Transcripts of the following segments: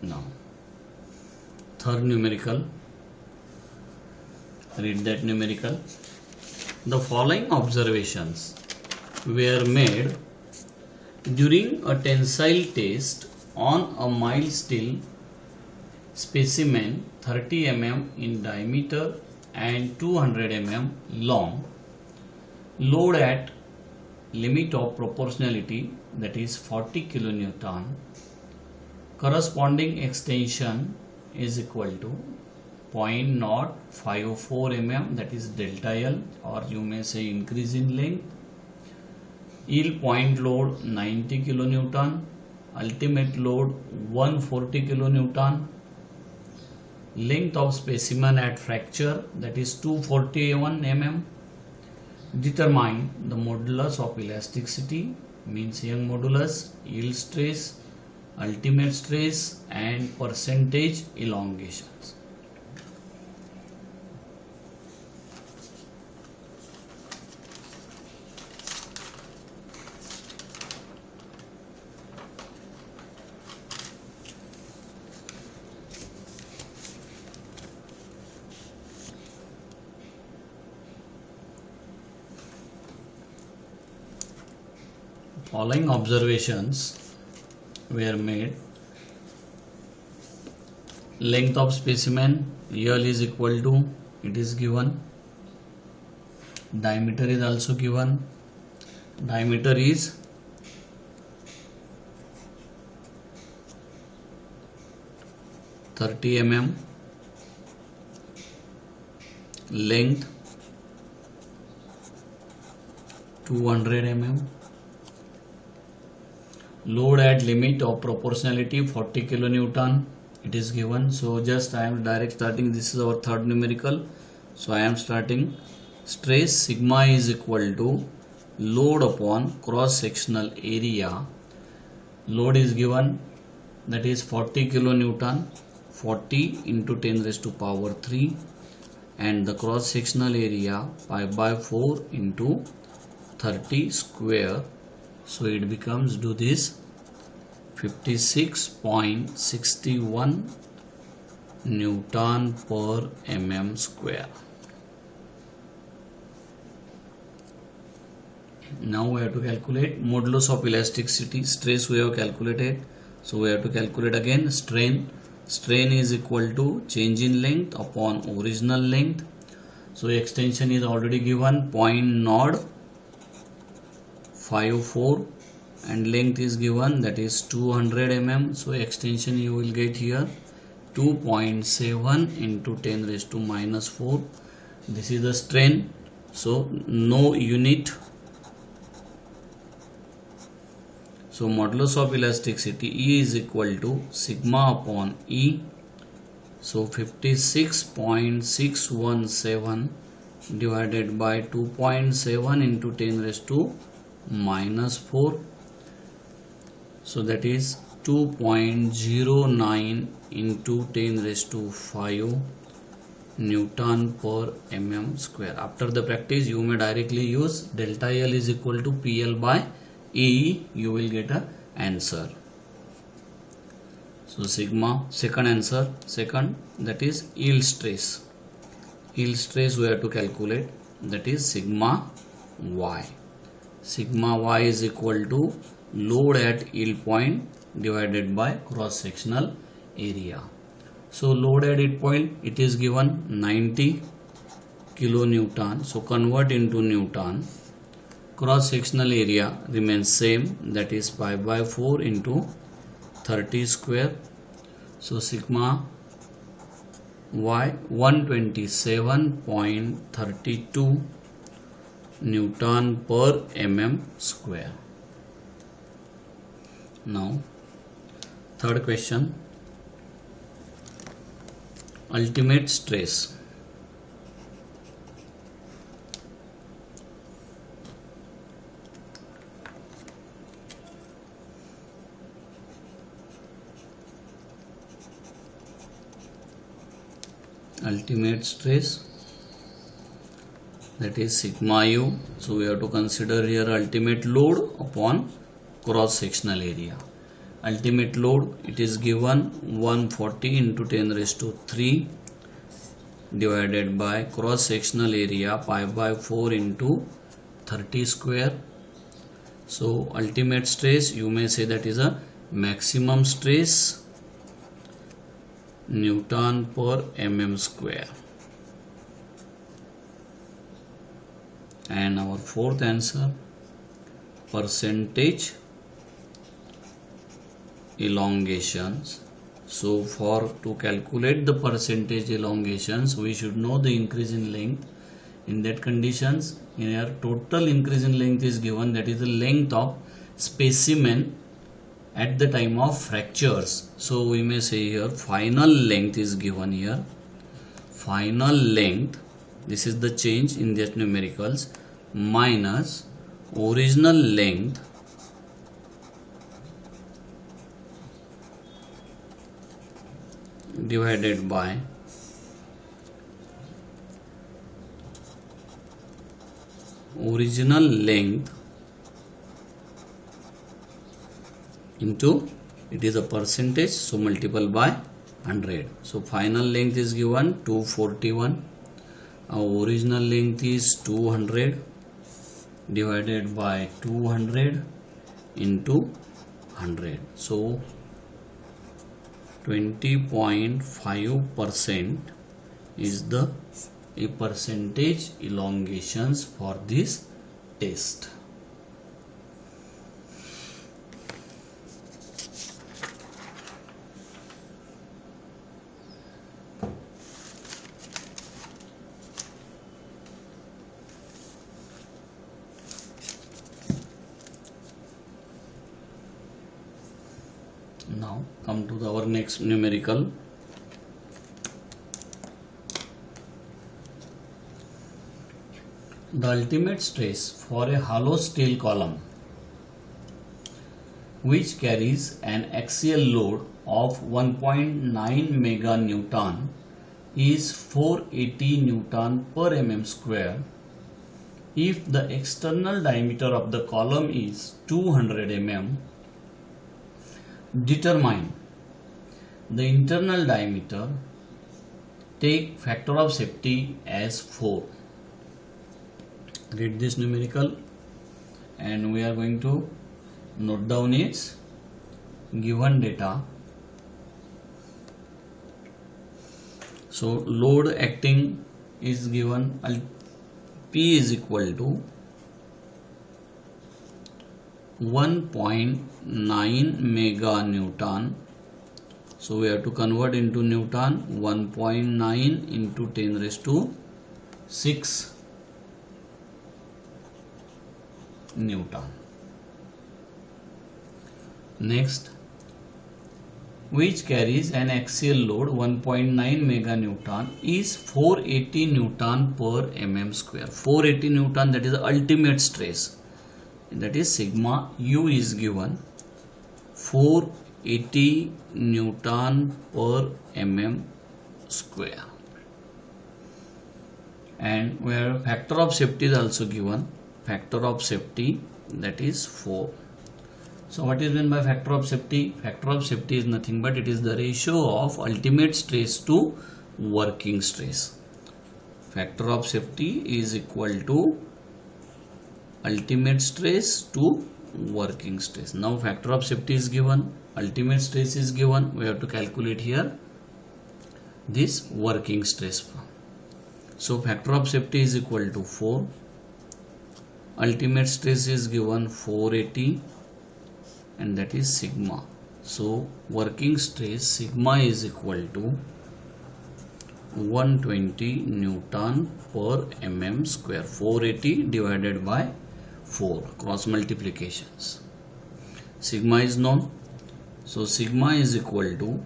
Now, third numerical, read that numerical. The following observations were made during a tensile test on a mild steel specimen 30 mm in diameter and 200 mm long, load at limit of proportionality, that is 40 kilonewton, corresponding extension is equal to 0.0504 mm, that is delta L, or you may say increase in length. Yield point load 90 kilonewton, ultimate load 140 kilonewton, length of specimen at fracture, that is 241 mm. Determine the modulus of elasticity, means Young modulus, yield stress, ultimate stress, and percentage elongations. Following observations were made. Length of specimen L is equal to, it is given. Diameter is also given. Diameter is 30 mm. Length 200 mm. Load at limit of proportionality 40 kilonewton, it is given. So just I am direct starting. This is our third numerical. So I am starting. Stress sigma is equal to load upon cross sectional area. Load is given, that is 40 kilonewton, 40 into 10 raised to power 3, and the cross sectional area pi by 4 into 30 square. So it becomes, do this, 56.61 Newton per mm square. Now we have to calculate modulus of elasticity. Stress we have calculated, so we have to calculate again strain. Strain is equal to change in length upon original length. So extension is already given, 0.54, and length is given, that is 200 mm. So extension you will get here 2.7 into 10 raised to minus 4. This is the strain, so no unit. So modulus of elasticity E is equal to sigma upon E. So 56.617 divided by 2.7 into 10 raised to minus 4. So that is 2.09 into 10 raised to 5 Newton per mm square. After the practice you may directly use delta L is equal to PL by E. You will get a answer. So sigma, second answer, second, that is yield stress. Yield stress we have to calculate, that is sigma y. Sigma y is equal to load at yield point divided by cross sectional area. So load at yield point, it is given 90 kilonewton. So convert into Newton. Cross sectional area remains same, that is pi by 4 into 30 square. So sigma y 127.32 Newton per mm square. Now third question, ultimate stress. Ultimate stress, that is sigma u. So we have to consider here ultimate load upon cross sectional area. ultimate load, it is given 140 into 10 raised to 3 divided by cross sectional area pi by 4 into 30 square. So ultimate stress, you may say that is a maximum stress Newton per mm square. And our fourth answer, percentage elongations. So to calculate the percentage elongations, we should know the increase in length. In that conditions, here total increase in length is given, that is the length of specimen at the time of fractures. So we may say here final length is given here. Final length, this is the change in that numericals, minus original length divided by original length into, it is a percentage, so multiple by 100. So final length is given 241. Our original length is 200 divided by 200 into 100. So 20.5% is the percentage elongations for this test. Now come to our next numerical. The ultimate stress for a hollow steel column which carries an axial load of 1.9 mega Newton is 480 Newton per mm square if the external diameter of the column is 200 mm. Determine the internal diameter. Take factor of safety as 4. Read this numerical and we are going to note down its given data. So load acting is given, P is equal to 1.9 mega Newton. So we have to convert into Newton. 1.9 into 10 raised to 6 Newton. Next, which carries an axial load 1.9 mega Newton is 480 Newton per mm square. 480 Newton, that is the ultimate stress. That is sigma u is given 480 Newton per mm square. And where factor of safety is also given, factor of safety, that is 4. So what is meant by factor of safety? Factor of safety is nothing but it is the ratio of ultimate stress to working stress. Factor of safety is equal to ultimate stress to working stress. Now factor of safety is given, ultimate stress is given, we have to calculate here this working stress. So factor of safety is equal to 4, ultimate stress is given 480 and that is sigma. So working stress sigma is equal to 120 Newton per mm square. 480 divided by 4, cross multiplications. Sigma is known. So sigma is equal to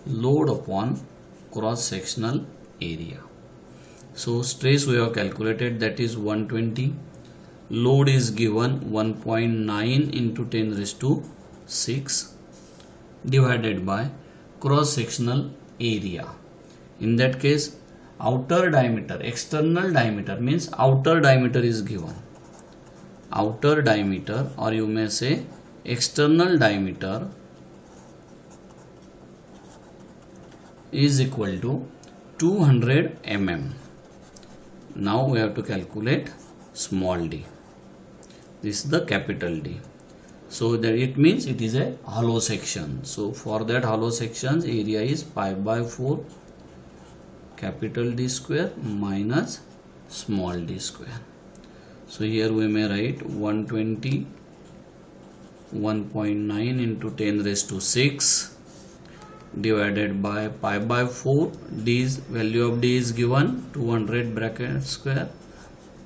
load upon cross sectional area. So stress we have calculated, that is 120. Load is given 1.9 into 10 raised to 6 divided by cross sectional area. In that case, outer diameter, external diameter means outer diameter is given. Outer diameter, or you may say external diameter is equal to 200 mm. Now we have to calculate small d. This is the capital D. So that it means it is a hollow section. So for that hollow section's area is pi by 4 capital D square minus small d square. So here we may write 120 1.9 into 10 raised to 6 divided by pi by 4. D's value of d is given 200 bracket square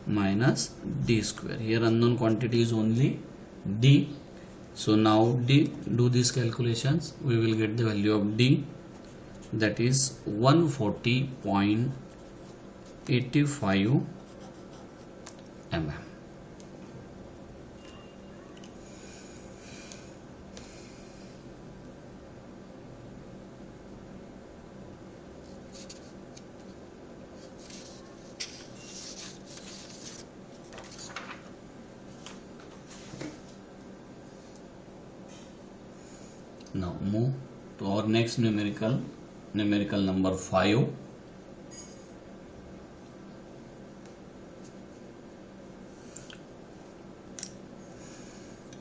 minus d square. Here unknown quantity is only d. So now d, do these calculations, we will get the value of d, that is 140.85 mm. Now move to our next numerical number 5.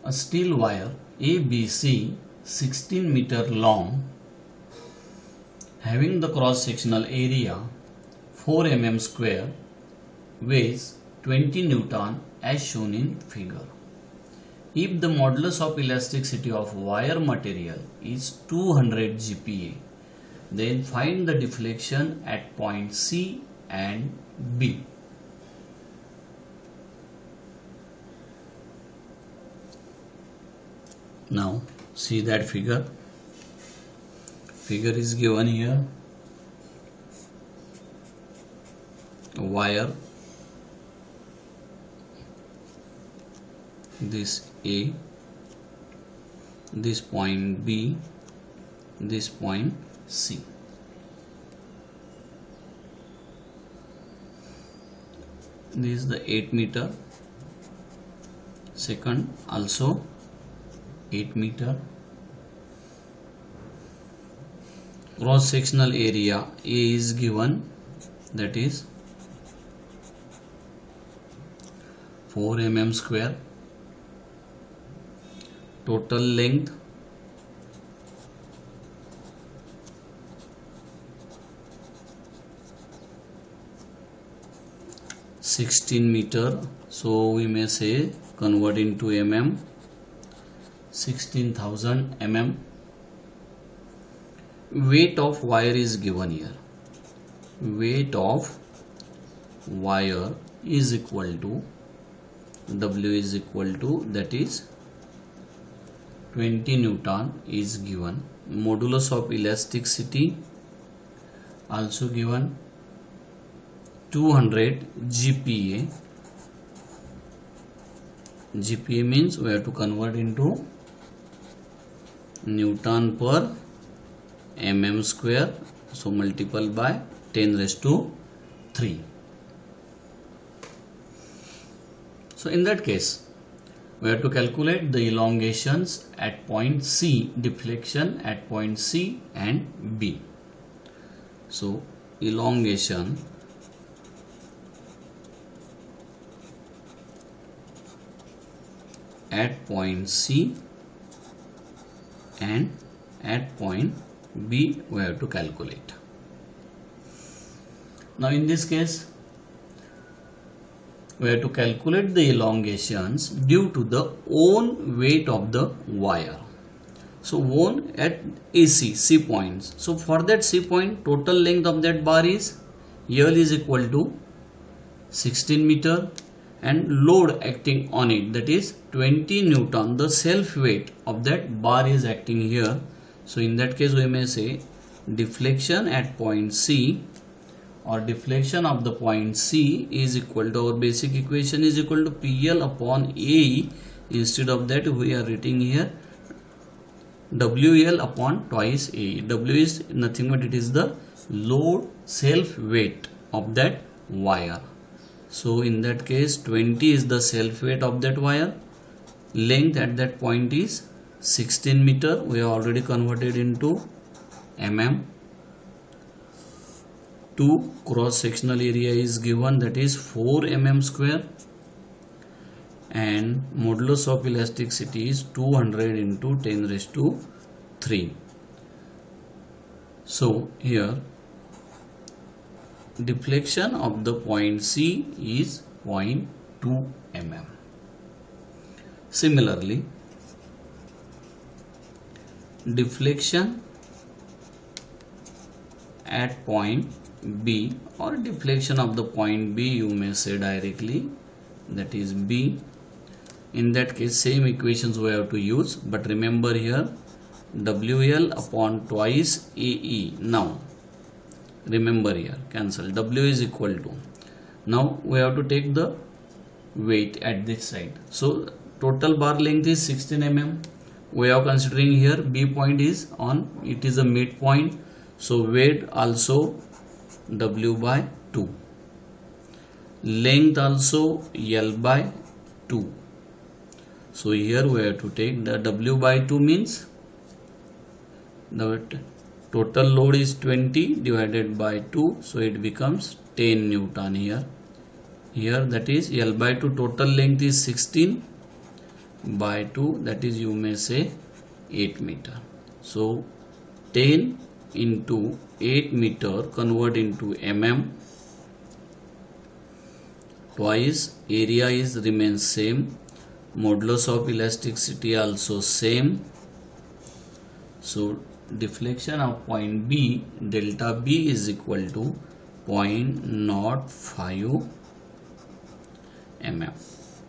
A steel wire ABC 16 meter long, having the cross sectional area 4 mm square, weighs 20 Newton as shown in figure. If the modulus of elasticity of wire material is 200 GPa, then find the deflection at point C and B. Now see that figure. Figure is given here. A wire, this A, this point B, this point C. This is the 8 meter. Second also 8 meter. Cross sectional area A is given, that is 4 mm square. Total length (16 meter). So we may say, convert into mm, 16,000 mm. Weight of wire is given here. Weight of wire is equal to W is equal to, that is 20 Newton is given. Modulus of elasticity also given 200 GPa. GPa means we have to convert into Newton per mm square. So multiple by 10 raised to 3. So in that case, we have to calculate the elongations at point C, deflection at point C and B. So elongation at point C and at point B we have to calculate. Now in this case, we have to calculate the elongations due to the own weight of the wire. So own at AC, C points. So for that C point, total length of that bar is L is equal to 16 meter and load acting on it, that is 20 Newton. The self weight of that bar is acting here. So in that case we may say deflection at point C or deflection of the point C is equal to, our basic equation is equal to PL upon AE. Instead of that we are writing here WL upon twice AE. W is nothing but it is the load self weight of that wire. So in that case 20 is the self weight of that wire. Length at that point is 16 meter. We have already converted into mm. 2 cross sectional area is given, that is 4 mm square, and modulus of elasticity is 200 into 10 raised to 3. So here deflection of the point C is 0.2 mm. Similarly, deflection at point B, or deflection of the point B, you may say directly, that is B. In that case, same equations we have to use, but remember here WL upon twice AE. Now remember here, cancel, W is equal to, now we have to take the weight at this side. So total bar length is 16 mm. We are considering here B point is on, it is a midpoint, so weight also W by 2, length also L by 2. So here we have to take the W by 2, means the total load is 20 divided by 2, so it becomes 10 Newton here. Here that is L by 2, total length is 16 by 2, that is you may say 8 meter. So 10 into 8 meter convert into mm, twice area is remains same, modulus of elasticity also same. So deflection of point B, delta B is equal to 0.05 mm.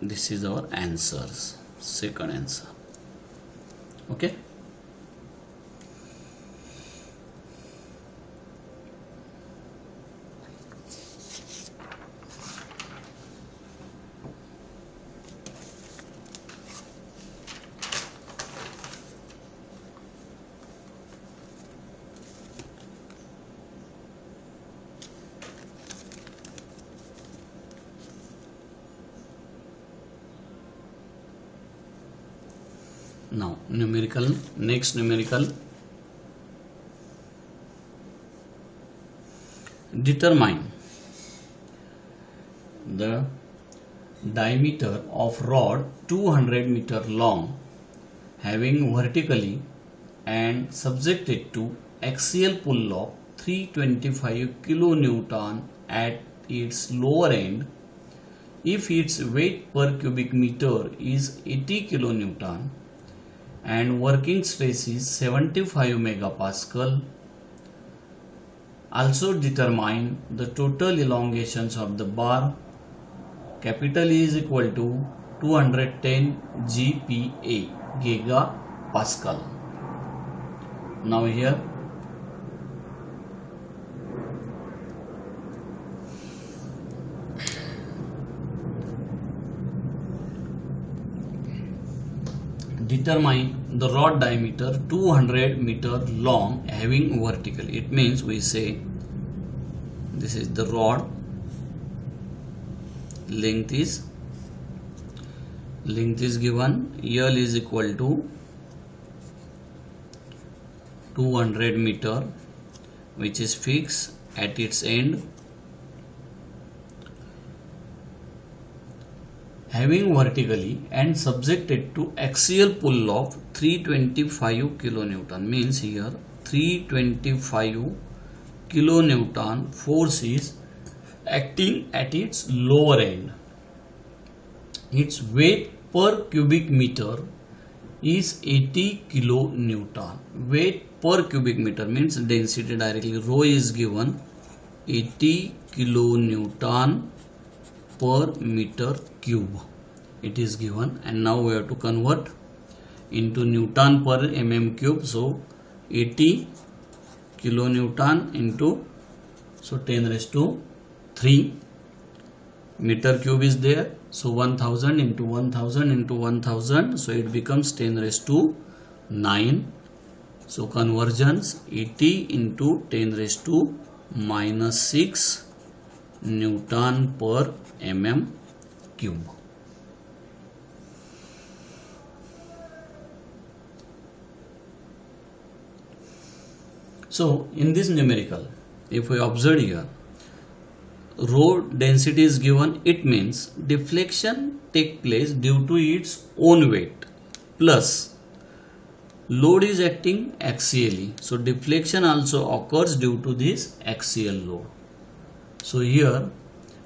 This is our answers, second answer. Okay. Now numerical, next numerical, determine the diameter of rod 200 meter long having vertically and subjected to axial pull of 325 kilonewton at its lower end if its weight per cubic meter is 80 kilonewton and working stress is 75 megapascal. Also determine the total elongations of the bar. Capital E is equal to 210 GPa, gigapascal. Now here determine the rod diameter 200 meter long having vertical. It means we say this is the rod, length is given, L is equal to 200 meter, which is fixed at its end, having vertically and subjected to axial pull of 325 kilonewton, means here 325 kilonewton force is acting at its lower end. Its weight per cubic meter is 80 kilonewton. Weight per cubic meter means density directly, rho is given 80 kilonewton per meter cube, it is given, and now we have to convert into Newton per mm cube. So 80 kilonewton into, so 10 raised to 3 meter cube is there, so 1000 into 1000 into 1000, so it becomes 10 raised to 9. So conversions 80 into 10 raised to minus 6 Newton per mm cube. So in this numerical, if we observe here, rho density is given, it means deflection take place due to its own weight plus load is acting axially. So deflection also occurs due to this axial load. So here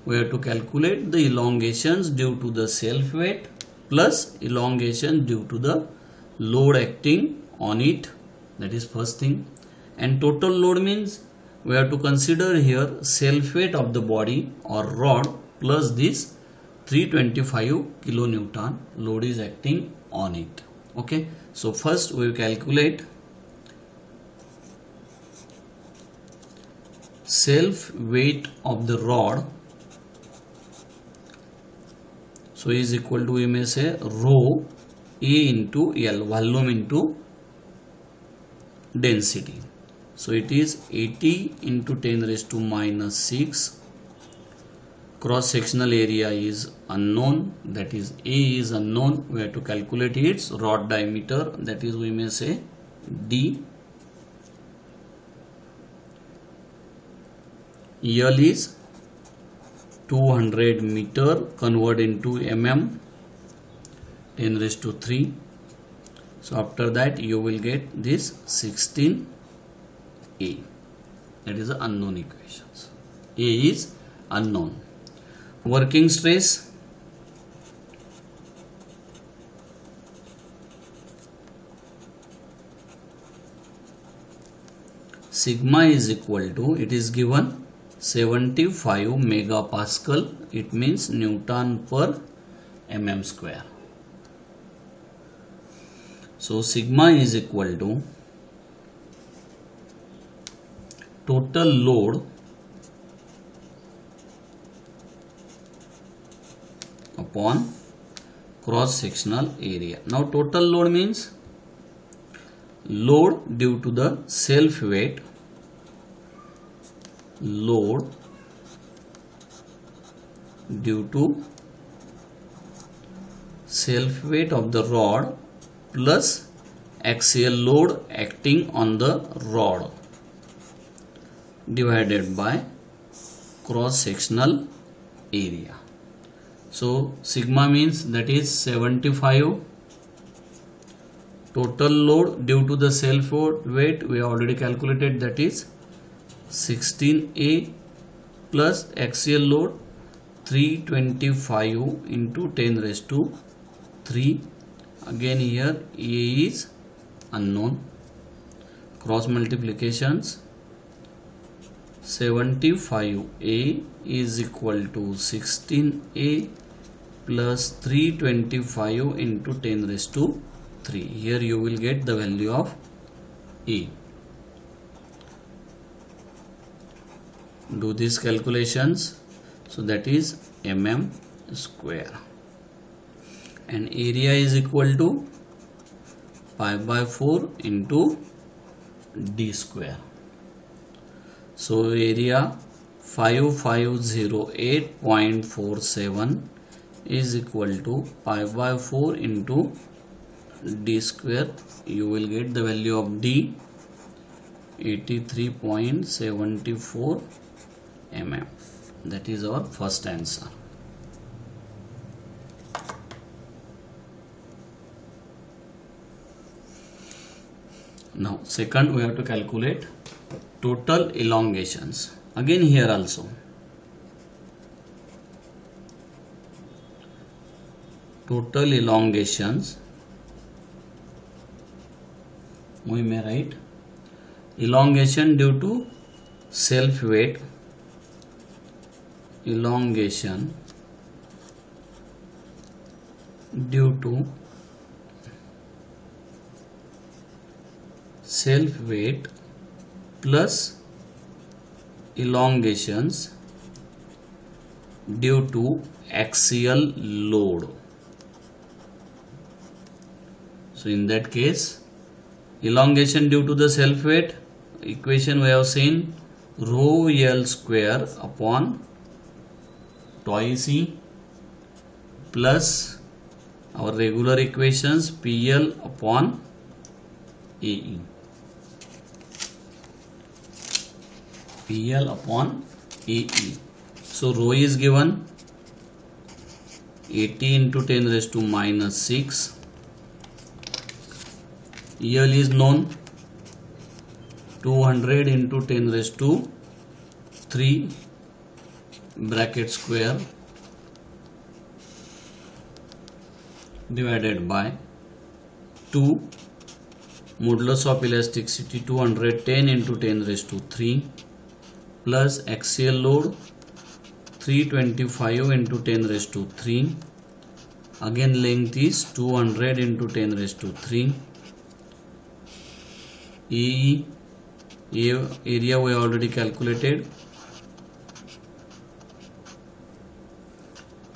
we have to calculate the elongations due to the self weight plus elongation due to the load acting on it. That is first thing. And total load means we have to consider here self weight of the body or rod plus this 325 kilonewton load is acting on it. Okay, so first we will calculate self weight of the rod. So is equal to, we may say, rho A into L, volume into density. So it is 80 into 10 raised to minus 6. Cross sectional area is unknown, that is A is unknown. We have to calculate its rod diameter, that is, we may say, D. L is 200 meter, convert into mm, 10 raised to 3. So after that you will get this 16A. That is the unknown equations. A is unknown. Working stress, sigma is equal to, it is given 75 megapascal, it means Newton per mm square. So sigma is equal to total load upon cross sectional area. Now total load means load due to the self weight, load due to self weight of the rod plus axial load acting on the rod divided by cross sectional area. So sigma means that is 75. Total load due to the self weight we already calculated, that is 16A plus axial load 325 into 10 raised to 3. Again here A is unknown. Cross multiplications, 75A is equal to 16A plus 325 into 10 raised to 3. Here you will get the value of A. Do these calculations. So that is mm square. And area is equal to pi by 4 into d square. So area 5508.47 is equal to pi by 4 into d square. You will get the value of d 83.74 mm. That is our first answer. Now second we have to calculate total elongations. Again here also total elongations, we may write elongation due to self weight, elongation due to self weight plus elongations due to axial load. So in that case, elongation due to the self weight, equation we have seen rho L square upon twice E plus our regular equations PL upon AE. PL upon AE. So So rho is given 80 into 10 raised to minus 6. EL is known 200 into 10 raised to 3 bracket square divided by 2 modulus of elasticity 210 into 10 raised to 3 plus axial load 325 into 10 raised to 3. Again length is 200 into 10 raised to 3. AE area we already calculated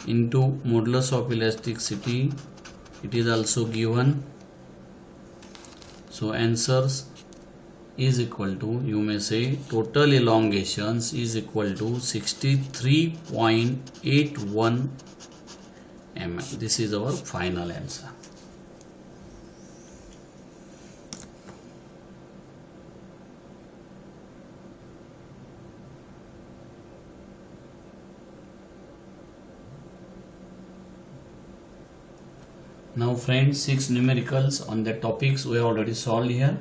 into modulus of elasticity, it is also given. So answers is equal to, you may say, total elongations is equal to 63.81 mm. This is our final answer. Now friends, 6 numericals on the topics we have already solved here.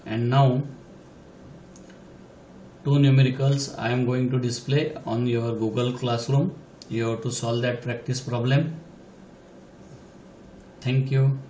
And now 2 numericals I am going to display on your Google Classroom. You have to solve that practice problem. Thank you.